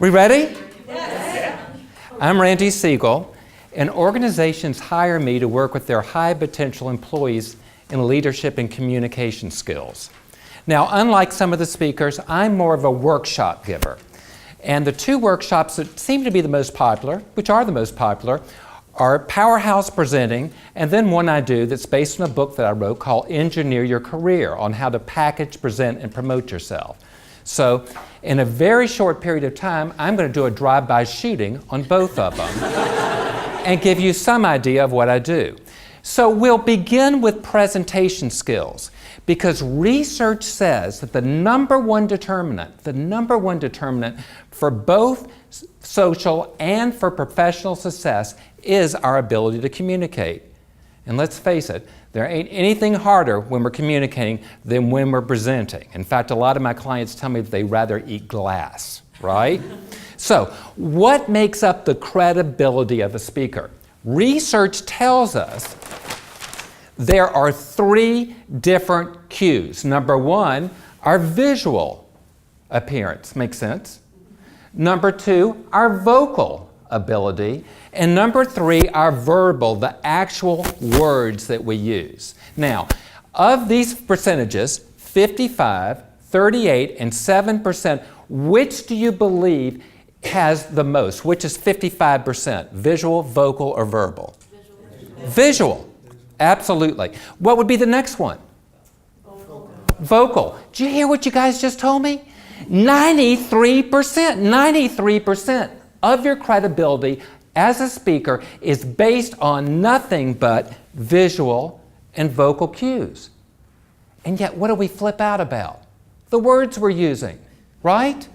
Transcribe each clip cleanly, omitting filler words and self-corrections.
We ready? Yes. I'm Randy Siegel, and organizations hire me to work with their high potential employees in leadership and communication skills. Now, unlike some of the speakers, I'm more of a workshop giver. And the two workshops that seem to be the most popular, which are the most popular, are Powerhouse Presenting, and then one I do that's based on a book that I wrote called Engineer Your Career, on how to package, present, and promote yourself. So, in a very short period of time, I'm going to do a drive-by shooting on both of them and give you some idea of what I do. So we'll begin with presentation skills, because research says that the number one determinant for both social and for professional success is our ability to communicate. And let's face it, there ain't anything harder when we're communicating than when we're presenting. In fact, a lot of my clients tell me that they'd rather eat glass, right? So, what makes up the credibility of a speaker? Research tells us there are three different cues. Number one, our visual appearance. Makes sense? Number two, our vocal ability. And number three, our verbal, the actual words that we use. Now, of these percentages, 55, 38, and 7%, which do you believe has the most? Which is 55%? Visual, vocal, or verbal? Visual. Absolutely. What would be the next one? Vocal. Did you hear what you guys just told me? 93% of your credibility as a speaker is based on nothing but visual and vocal cues. And yet, what do we flip out about? The words we're using, right?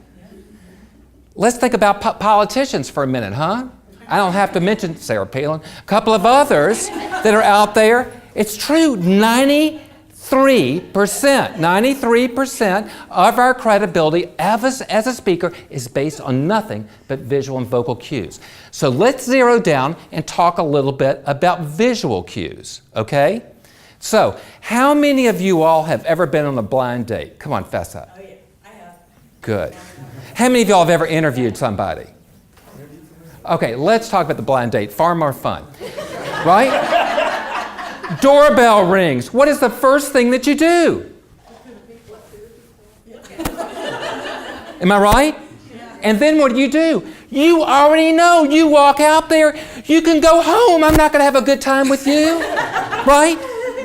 Let's think about politicians for a minute, huh? I don't have to mention Sarah Palin, a couple of others that are out there. It's true, 93% of our credibility as a speaker is based on nothing but visual and vocal cues. So let's zero down and talk a little bit about visual cues, okay? So, how many of you all have ever been on a blind date? Come on, fess up. Oh, yeah, I have. Good. How many of y'all have ever interviewed somebody? Okay, let's talk about the blind date. Far more fun, right? Doorbell rings. What is the first thing that you do? Am I right? And then what do? You already know. You walk out there. You can go home. I'm not going to have a good time with you. Right?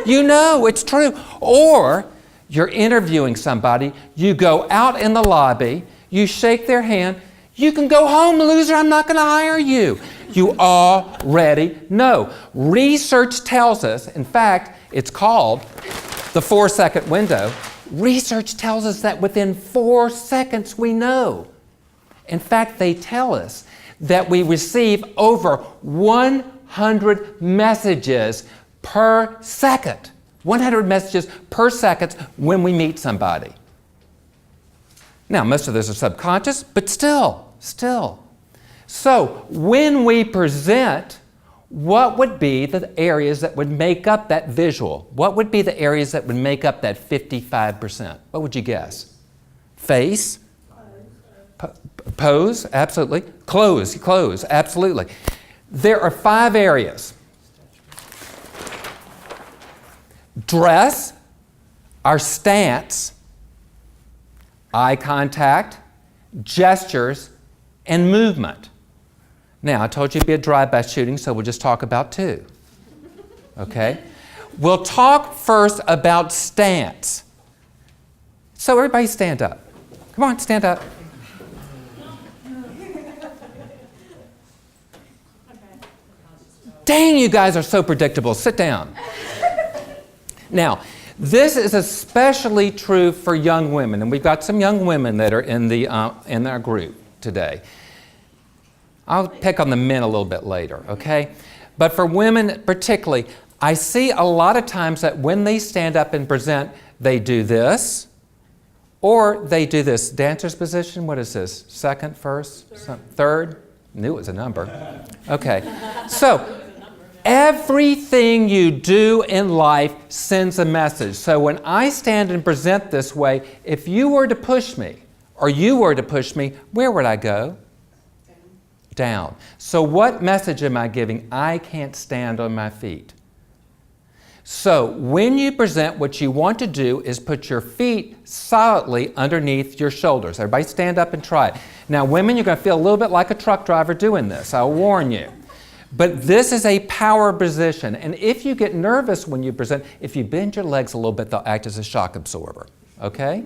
You know, it's true. Or you're interviewing somebody. You go out in the lobby. You shake their hand. You can go home, loser. I'm not going to hire you. You already know. Research tells us, in fact, it's called the 4-second window. Research tells us that within 4 seconds we know. In fact, they tell us that we receive over 100 messages per second. 100 messages per second when we meet somebody. Now, most of those are subconscious, but still. So, when we present, what would be the areas that would make up that visual? What would be the areas that would make up that 55%? What would you guess? Face? Pose? Absolutely. Clothes? Absolutely. There are 5 areas. Dress, our stance, eye contact, gestures, and movement. Now, I told you it'd be a drive-by shooting, so we'll just talk about 2. Okay? We'll talk first about stance. So everybody stand up. Come on, stand up. Dang, you guys are so predictable. Sit down. Now, this is especially true for young women, and we've got some young women that are in our group today. I'll pick on the men a little bit later, okay? But for women particularly, I see a lot of times that when they stand up and present, they do this, or they do this dancer's position. What is this? Second, first, third? Knew it was a number. Okay, so everything you do in life sends a message. So when I stand and present this way, if you were to push me, or you were to push me, where would I go? down. So what message am I giving? I can't stand on my feet. So when you present, what you want to do is put your feet solidly underneath your shoulders. Everybody stand up and try it. Now women, you're going to feel a little bit like a truck driver doing this. I'll warn you. But this is a power position. And if you get nervous when you present, if you bend your legs a little bit, they'll act as a shock absorber. Okay?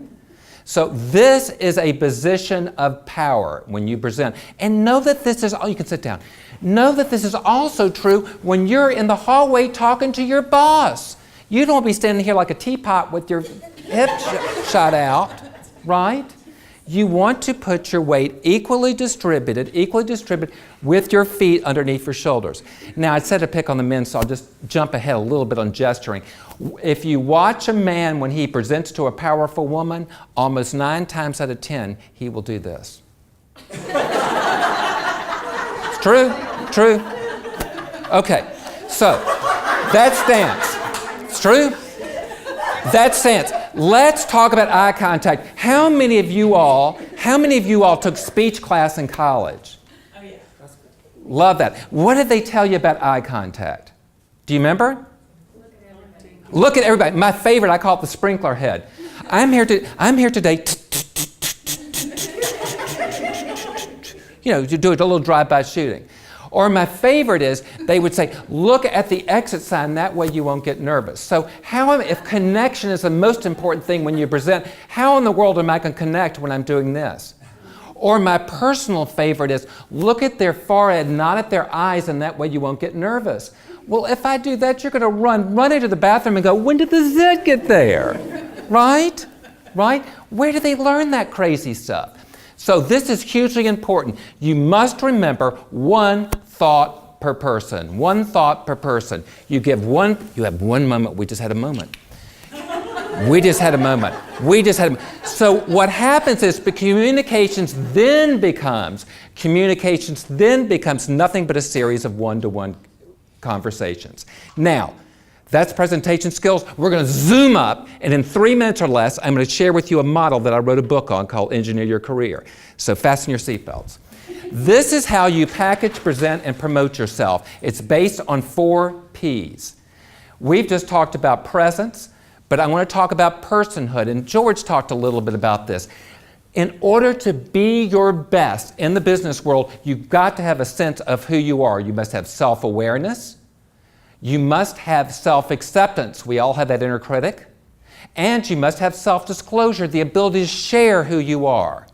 So this is a position of power when you present. And know that this is, you can sit down. Know that this is also true when you're in the hallway talking to your boss. You don't be standing here like a teapot with your hips shot out, right? You want to put your weight equally distributed with your feet underneath your shoulders. Now, I said to pick on the men, so I'll just jump ahead a little bit on gesturing. If you watch a man when he presents to a powerful woman, almost 9 times out of 10, he will do this. It's true, true. Okay, so that stance. It's true. That stance. Let's talk about eye contact. How many of you all took speech class in college? Oh yeah. That's good. Love that. What did they tell you about eye contact? Do you remember? Look at everybody. My favorite, I call it the sprinkler head. I'm here today. You know, to do a little drive-by shooting. Or my favorite is, they would say, look at the exit sign, that way you won't get nervous. So if connection is the most important thing when you present, how in the world am I going to connect when I'm doing this? Or my personal favorite is, look at their forehead, not at their eyes, and that way you won't get nervous. Well, if I do that, you're going to run into the bathroom and go, when did the Z get there? Right? Right? Where do they learn that crazy stuff? So this is hugely important. You must remember one thought per person. One thought per person. You have one moment. We just had a moment. So what happens is communications then becomes nothing but a series of one-to-one conversations. Now, that's presentation skills. We're going to zoom up, and in 3 minutes or less, I'm going to share with you a model that I wrote a book on called Engineer Your Career. So fasten your seatbelts. This is how you package, present, and promote yourself. It's based on 4 Ps. We've just talked about presence, but I want to talk about personhood, and George talked a little bit about this. In order to be your best in the business world, you've got to have a sense of who you are. You must have self-awareness. You must have self-acceptance. We all have that inner critic. And you must have self-disclosure, the ability to share who you are.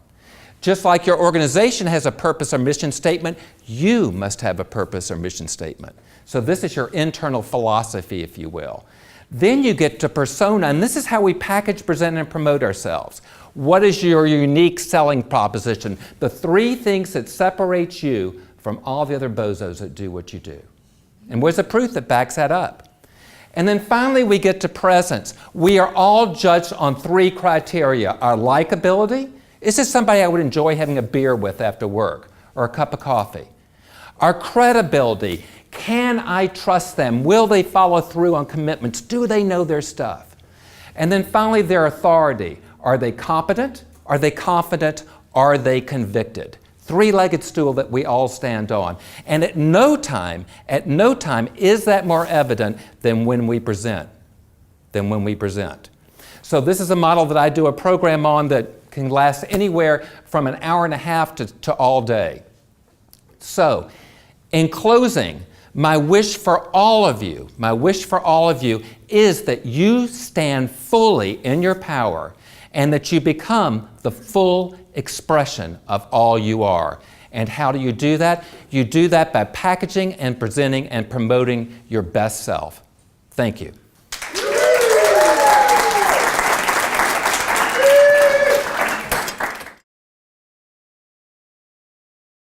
Just like your organization has a purpose or mission statement, you must have a purpose or mission statement. So this is your internal philosophy, if you will. Then you get to persona, and this is how we package, present, and promote ourselves. What is your unique selling proposition? The 3 things that separate you from all the other bozos that do what you do. And where's the proof that backs that up? And then finally we get to presence. We are all judged on 3 criteria. Our likability. Is this somebody I would enjoy having a beer with after work or a cup of coffee? Our credibility. Can I trust them? Will they follow through on commitments? Do they know their stuff? And then finally their authority. Are they competent? Are they confident? Are they convicted? 3-legged stool that we all stand on. And at no time is that more evident than when we present. So this is a model that I do a program on that can last anywhere from an hour and a half to all day. So, in closing, my wish for all of you is that you stand fully in your power and that you become the full expression of all you are. And how do you do that? You do that by packaging and presenting and promoting your best self. Thank you.